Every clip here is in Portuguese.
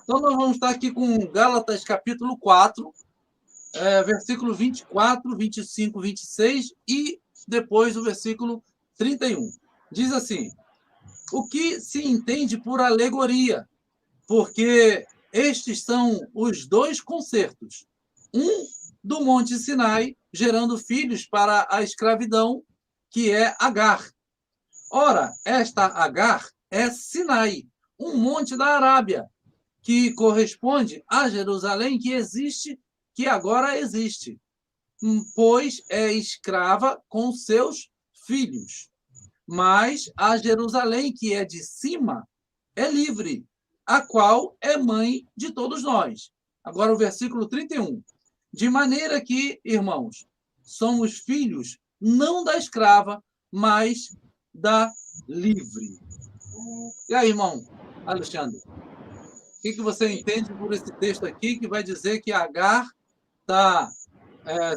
Então, nós vamos estar aqui com Gálatas, capítulo 4, versículo 24, 25, 26 e depois o versículo 31. Diz assim: o que se entende por alegoria? Porque estes são os dois concertos. Um do Monte Sinai, gerando filhos para a escravidão, que é Agar. Ora, esta Agar é Sinai, um monte da Arábia, que corresponde a Jerusalém que existe, que agora existe, pois é escrava com seus filhos. Mas a Jerusalém que é de cima é livre, a qual é mãe de todos nós. Agora o versículo 31. De maneira que, irmãos, somos filhos não da escrava, mas da livre. E aí, irmão Alexandre? O que você entende por esse texto aqui que vai dizer que Agar está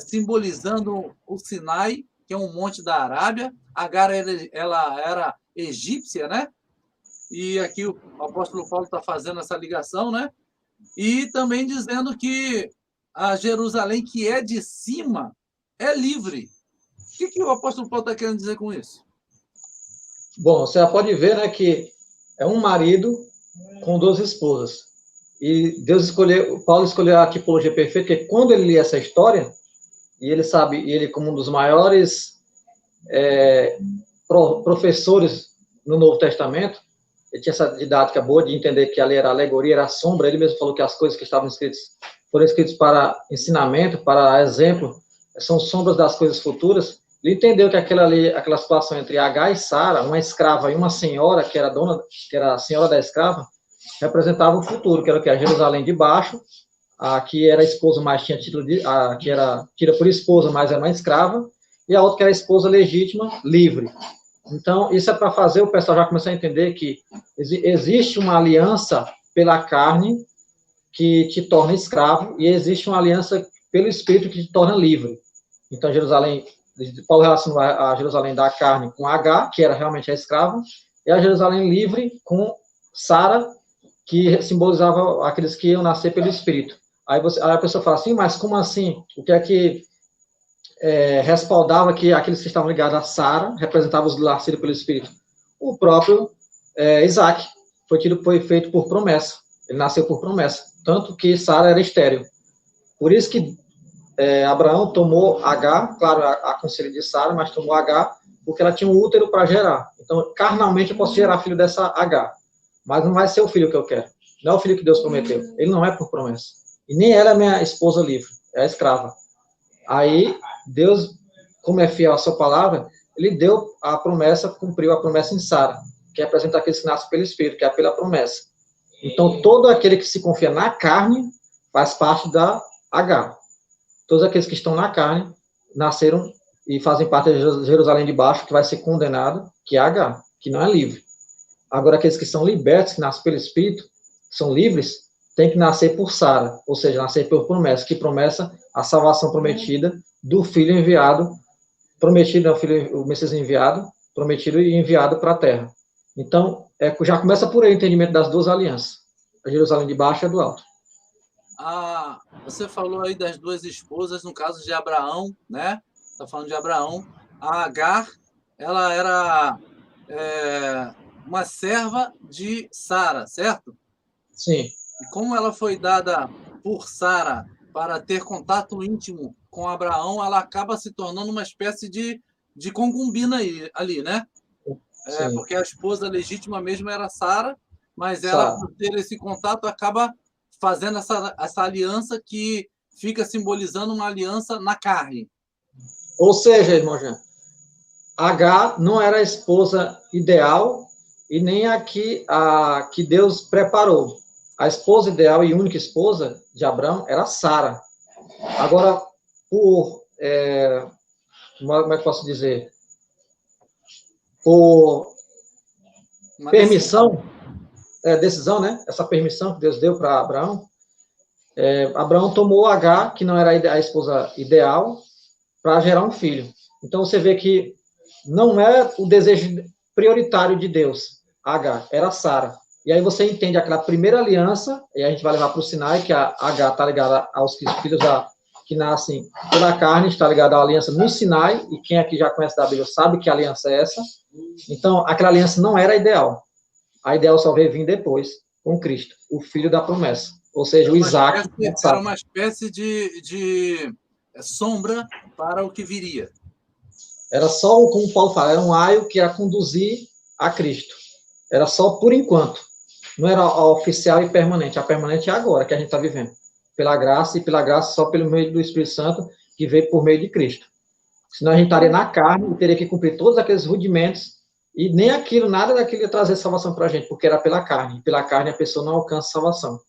simbolizando o Sinai, que é um monte da Arábia? Agar ela era egípcia, né? E aqui o apóstolo Paulo está fazendo essa ligação, né? E também dizendo que a Jerusalém, que é de cima, é livre. O que o apóstolo Paulo está querendo dizer com isso? Bom, você já pode ver, né, que é um marido com duas esposas. E Paulo escolheu a tipologia perfeita, porque quando ele lia essa história, e ele sabe, ele como um dos maiores professores no Novo Testamento, ele tinha essa didática boa de entender que ali era alegoria, era sombra. Ele mesmo falou que as coisas que estavam escritas foram escritas para ensinamento, para exemplo, são sombras das coisas futuras. Ele entendeu que aquela situação entre Agar e Sara, uma escrava e uma senhora, que era a senhora da escrava, representava o futuro, que era o que? A Jerusalém de baixo, a que era a esposa, mas tinha título a que era tida por esposa, mas era uma escrava, e a outra que era a esposa legítima, livre. Então, isso é para fazer o pessoal já começar a entender que existe uma aliança pela carne que te torna escravo, e existe uma aliança pelo Espírito que te torna livre. Então, Paulo relacionou a Jerusalém da carne com Agar, que era realmente a escrava, e a Jerusalém livre com Sara, que simbolizava aqueles que iam nascer pelo Espírito. Aí a pessoa fala assim, mas como assim? O que é que respaldava que aqueles que estavam ligados a Sara representavam os nascidos pelo Espírito? O próprio Isaac foi feito por promessa. Ele nasceu por promessa. Tanto que Sara era estéril. Por isso que Abraão tomou Agar, claro, a conselho de Sara, mas tomou Agar porque ela tinha um útero para gerar. Então, carnalmente, eu posso gerar filho dessa Agar. Mas não vai ser o filho que eu quero. Não é o filho que Deus prometeu. Ele não é por promessa. E nem ela é minha esposa livre. É a escrava. Aí, Deus, como é fiel à sua palavra, ele deu a promessa, cumpriu a promessa em Sara, que representa aqueles que nascem pelo Espírito, que é pela promessa. Então, todo aquele que se confia na carne faz parte da Agar. Todos aqueles que estão na carne nasceram e fazem parte de Jerusalém de baixo, que vai ser condenado, que é Agar, que não é livre. Agora, aqueles que são libertos, que nascem pelo Espírito, são livres, têm que nascer por Sara, ou seja, nascer por promessa, que promessa a salvação prometida do filho enviado, prometido, o Messias enviado, prometido e enviado para a terra. Então, já começa por aí o entendimento das duas alianças, a Jerusalém de baixo e a do alto. Você falou aí das duas esposas, no caso de Abraão, né? Está falando de Abraão. A Agar, ela era uma serva de Sara, certo? Sim. E como ela foi dada por Sara para ter contato íntimo com Abraão, ela acaba se tornando uma espécie de concubina ali, né? Porque a esposa legítima mesmo era Sara, mas ela, por ter esse contato, acaba fazendo essa aliança que fica simbolizando uma aliança na carne. Ou seja, irmão Jean, Agar não era a esposa ideal e nem a que Deus preparou. A esposa ideal e única esposa de Abraão era Sara. Agora, como é que posso dizer? Por permissão, decisão, né? Essa permissão que Deus deu para Abraão, Abraão tomou Agar, que não era a esposa ideal, para gerar um filho. Então, você vê que não é o desejo prioritário de Deus, Agar, era Sara. E aí você entende aquela primeira aliança, e a gente vai levar para o Sinai, que a H está ligada aos filhos que nascem pela carne, está ligada à aliança no Sinai, e quem aqui já conhece da Bíblia sabe que aliança é essa. Então, aquela aliança não era ideal. A ideal só veio vir depois, com Cristo, o filho da promessa. Ou seja, o Isaac. Era uma espécie de sombra para o que viria. Era só, como Paulo fala, era um aio que ia conduzir a Cristo. Era só por enquanto. Não era a oficial e permanente. A permanente é agora, que a gente está vivendo. Pela graça, e pela graça só pelo meio do Espírito Santo, que veio por meio de Cristo. Senão a gente estaria na carne e teria que cumprir todos aqueles rudimentos, e nem aquilo, nada daquilo ia trazer salvação para a gente, porque era pela carne. E pela carne a pessoa não alcança salvação.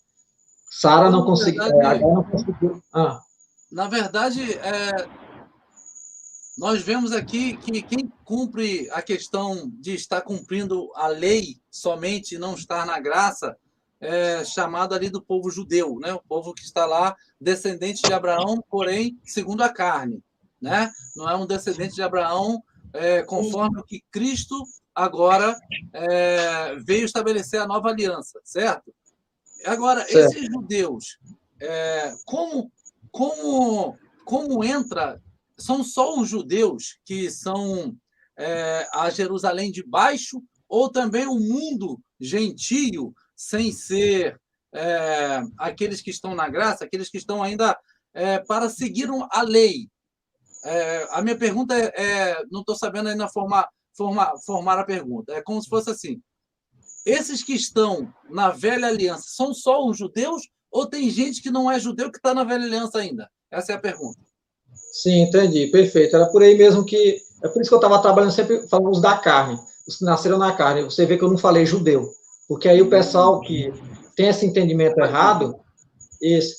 Sara não conseguiu. Não conseguiu. Na verdade, nós vemos aqui que quem cumpre a questão de estar cumprindo a lei somente e não estar na graça é chamado ali do povo judeu, né? O povo que está lá, descendente de Abraão, porém, segundo a carne, né? Não é um descendente de Abraão conforme o que Cristo agora veio estabelecer a nova aliança, certo? Agora, certo. Esses judeus, como entra... São só os judeus que são a Jerusalém de baixo, ou também o mundo gentio, sem ser aqueles que estão na graça, aqueles que estão ainda para seguir a lei? A minha pergunta não estou sabendo ainda formar a pergunta. É como se fosse assim: esses que estão na velha aliança são só os judeus, ou tem gente que não é judeu que está na velha aliança ainda? Essa é a pergunta. Sim, entendi, perfeito. Era por aí mesmo que... É por isso que eu estava trabalhando sempre falando os da carne, os que nasceram na carne. Você vê que eu não falei judeu, porque aí o pessoal que tem esse entendimento errado,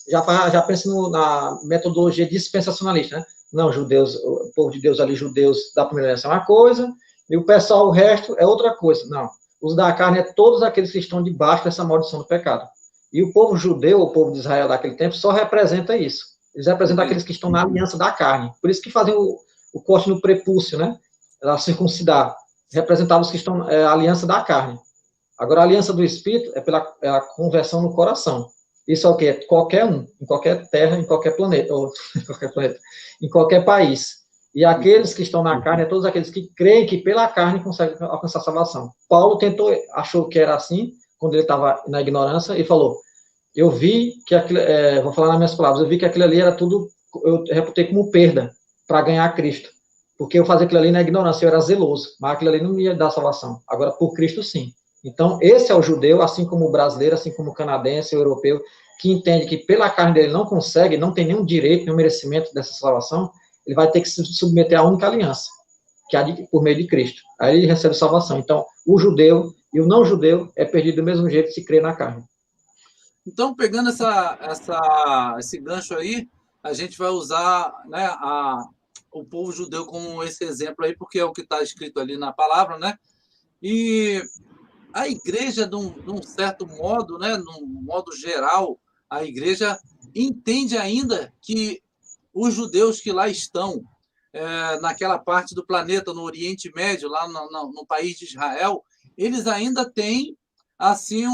já pensa na metodologia dispensacionalista, né? Não, judeus, o povo de Deus ali, judeus da primeira aliança é uma coisa, e o pessoal, o resto, é outra coisa. Não, os da carne é todos aqueles que estão debaixo dessa maldição do pecado. E o povo judeu, o povo de Israel daquele tempo, só representa isso. Eles representam aqueles que estão na aliança da carne. Por isso que fazem o corte no prepúcio, né? A circuncidar. Representavam os que estão na aliança da carne. Agora, a aliança do Espírito é pela conversão no coração. Isso é o quê? Qualquer um, em qualquer terra, em qualquer planeta, em qualquer país. E aqueles que estão na carne, todos aqueles que creem que pela carne conseguem alcançar a salvação. Paulo achou que era assim, quando ele estava na ignorância, e falou: eu vi que aquilo, vou falar nas minhas palavras, eu vi que aquilo ali era tudo, eu reputei como perda para ganhar Cristo. Porque eu fazia aquilo ali na ignorância, eu era zeloso, mas aquilo ali não me ia dar salvação. Agora, por Cristo, sim. Então, esse é o judeu, assim como o brasileiro, assim como o canadense, o europeu, que entende que pela carne dele não consegue, não tem nenhum direito, nenhum merecimento dessa salvação, ele vai ter que se submeter à única aliança, que é por meio de Cristo. Aí ele recebe salvação. Então, o judeu e o não judeu é perdido do mesmo jeito se crê na carne. Então, pegando esse gancho aí, a gente vai usar, né, o povo judeu como esse exemplo aí, porque é o que está escrito ali na palavra, né? E a igreja, de um certo modo, né, num modo geral, a igreja entende ainda que os judeus que lá estão, naquela parte do planeta, no Oriente Médio, lá no país de Israel, eles ainda têm, assim,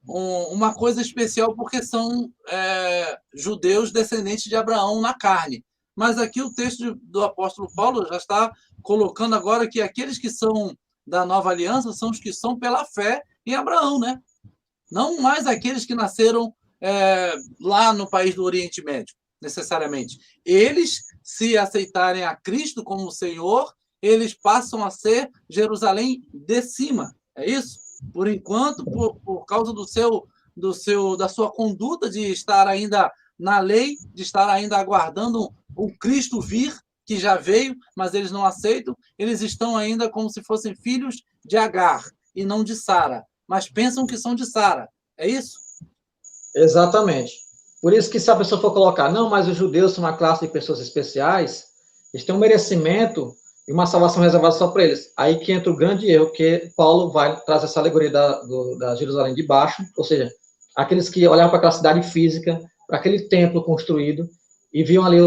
uma coisa especial, porque são judeus descendentes de Abraão na carne. Mas aqui o texto do apóstolo Paulo já está colocando agora que aqueles que são da nova aliança são os que são pela fé em Abraão, né? Não mais aqueles que nasceram lá no país do Oriente Médio, necessariamente. Eles, se aceitarem a Cristo como Senhor, eles passam a ser Jerusalém de cima. É isso? Por enquanto, por causa da sua conduta de estar ainda na lei, de estar ainda aguardando o Cristo vir, que já veio, mas eles não aceitam, eles estão ainda como se fossem filhos de Agar e não de Sara, mas pensam que são de Sara. É isso? Exatamente. Por isso que se a pessoa for colocar, não, mas os judeus são uma classe de pessoas especiais, eles têm um merecimento e uma salvação reservada só para eles. Aí que entra o grande erro, que Paulo vai trazer essa alegoria da Jerusalém de baixo, ou seja, aqueles que olhavam para aquela cidade física, para aquele templo construído, e viam ali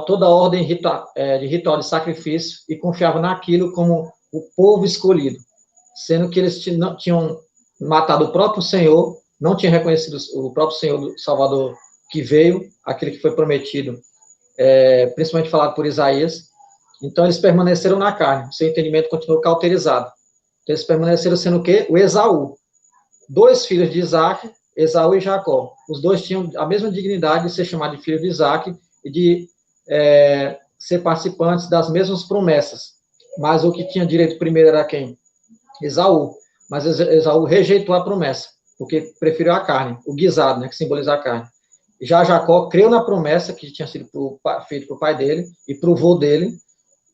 toda a ordem de ritual de sacrifício, e confiavam naquilo como o povo escolhido, sendo que eles não tinham matado o próprio Senhor, não tinha reconhecido o próprio Senhor do Salvador que veio, aquele que foi prometido, principalmente falado por Isaías. Então, eles permaneceram na carne, seu entendimento continuou cauterizado. Então, eles permaneceram sendo o quê? O Esaú. 2 filhos de Isaac, Esaú e Jacó. Os dois tinham a mesma dignidade de ser chamados de filhos de Isaac e de ser participantes das mesmas promessas. Mas o que tinha direito primeiro era quem? Esaú. Mas Esaú rejeitou a promessa, porque preferiu a carne, o guisado, né, que simboliza a carne. Já Jacó creu na promessa que tinha sido feita para o pai dele e para o vô dele,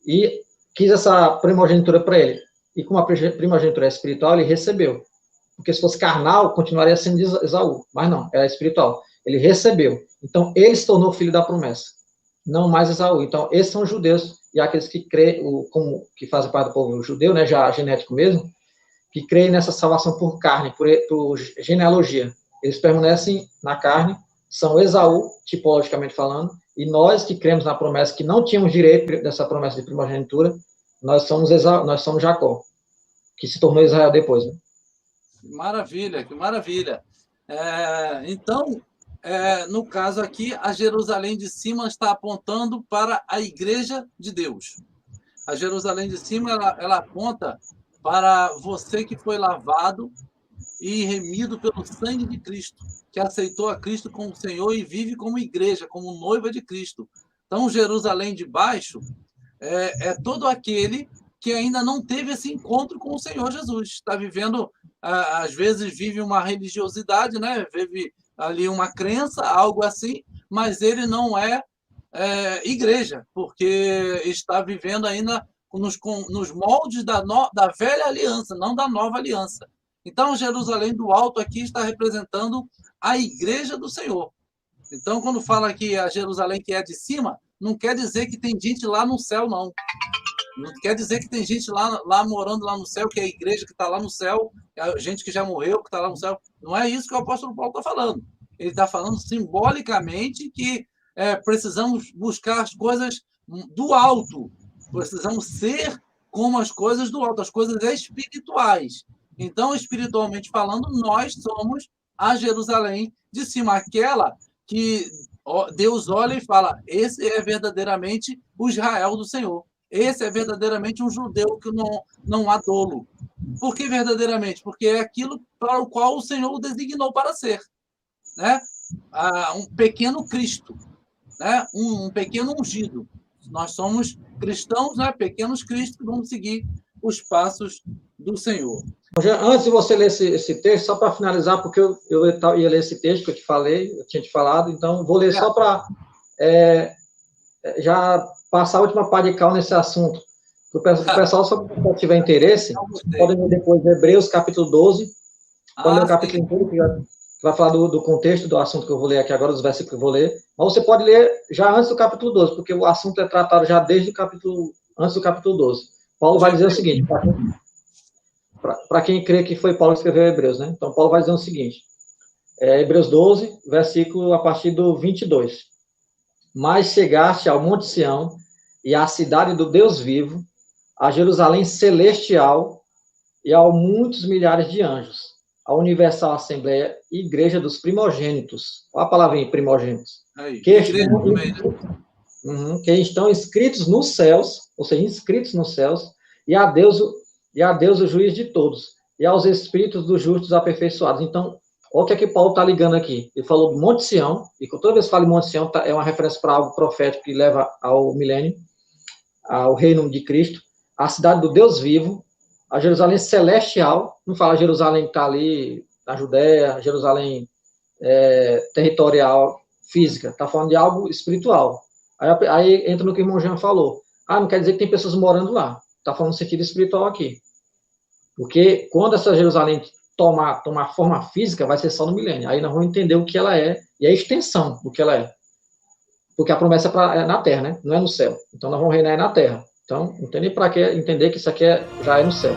e quis essa primogenitura para ele. E como a primogenitura é espiritual, ele recebeu. Porque se fosse carnal, continuaria sendo Esaú. Mas não, era espiritual. Ele recebeu. Então, ele se tornou filho da promessa. Não mais Esaú. Então, esses são os judeus, e aqueles que creem, que fazem parte do povo judeu, né, já genético mesmo, que creem nessa salvação por carne, por genealogia. Eles permanecem na carne, são Esaú, tipologicamente falando, e nós que cremos na promessa, que não tínhamos direito dessa promessa de primogenitura, nós somos Jacó, que se tornou Israel depois. Né? Maravilha, que maravilha. Então, no caso aqui, a Jerusalém de cima está apontando para a igreja de Deus. A Jerusalém de cima, ela aponta para você que foi lavado e remido pelo sangue de Cristo, que aceitou a Cristo como Senhor e vive como igreja, como noiva de Cristo. Então, Jerusalém de baixo é todo aquele que ainda não teve esse encontro com o Senhor Jesus. Está vivendo, às vezes, vive uma religiosidade, né? Vive ali uma crença, algo assim, mas ele não é igreja, porque está vivendo ainda nos moldes da velha aliança, não da nova aliança. Então, Jerusalém do alto aqui está representando a igreja do Senhor. Então, quando fala que a Jerusalém que é de cima, não quer dizer que tem gente lá no céu, não. Não quer dizer que tem gente lá morando lá no céu, que é a igreja que está lá no céu, gente que já morreu, que está lá no céu. Não é isso que o apóstolo Paulo está falando. Ele está falando simbolicamente que precisamos buscar as coisas do alto. Precisamos ser como as coisas do alto, as coisas espirituais. Então, espiritualmente falando, nós somos a Jerusalém de cima, aquela que Deus olha e fala: esse é verdadeiramente o Israel do Senhor. Esse é verdadeiramente um judeu que não há dolo. Por que verdadeiramente? Porque é aquilo para o qual o Senhor o designou para ser. Né? Um pequeno Cristo, né? Um pequeno ungido. Nós somos cristãos, né? Pequenos cristos, que vamos seguir os passos do Senhor. Antes de você ler esse texto, só para finalizar, porque eu ia ler esse texto que eu tinha te falado, então vou ler só para já passar a última pá de cal nesse assunto. O pessoal, se tiver interesse, pode ler depois de Hebreus, capítulo 12, pode ler o capítulo inteiro, que vai falar do contexto do assunto que eu vou ler aqui agora, dos versículos que eu vou ler, mas você pode ler já antes do capítulo 12, porque o assunto é tratado já antes do capítulo 12. Paulo vai dizer o seguinte, para quem crê que foi Paulo que escreveu Hebreus, né? Então, Paulo vai dizer o seguinte, Hebreus 12, versículo a partir do 22. Mas chegaste ao Monte Sião e à cidade do Deus vivo, a Jerusalém celestial e a muitos milhares de anjos, a universal assembleia e igreja dos primogênitos. Olha a palavrinha, primogênitos. Aí, que estão inscritos nos céus, ou seja, inscritos nos céus, e a Deus o juiz de todos, e aos espíritos dos justos aperfeiçoados. Então, olha o que é que Paulo está ligando aqui. Ele falou do Monte Sião, e toda vez que fala em Monte Sião, é uma referência para algo profético que leva ao milênio, ao reino de Cristo, a cidade do Deus vivo, a Jerusalém celestial, não fala Jerusalém que está ali na Judéia, Jerusalém territorial, física, está falando de algo espiritual. Aí entra no que o irmão Jean falou. Não quer dizer que tem pessoas morando lá. Está falando no sentido espiritual aqui. Porque quando essa Jerusalém tomar forma física, vai ser só no milênio. Aí nós vamos entender o que ela é e a extensão do que ela é. Porque a promessa é na terra, né? Não é no céu. Então nós vamos reinar na terra. Então, não tem nem para que entender que isso aqui já é no céu.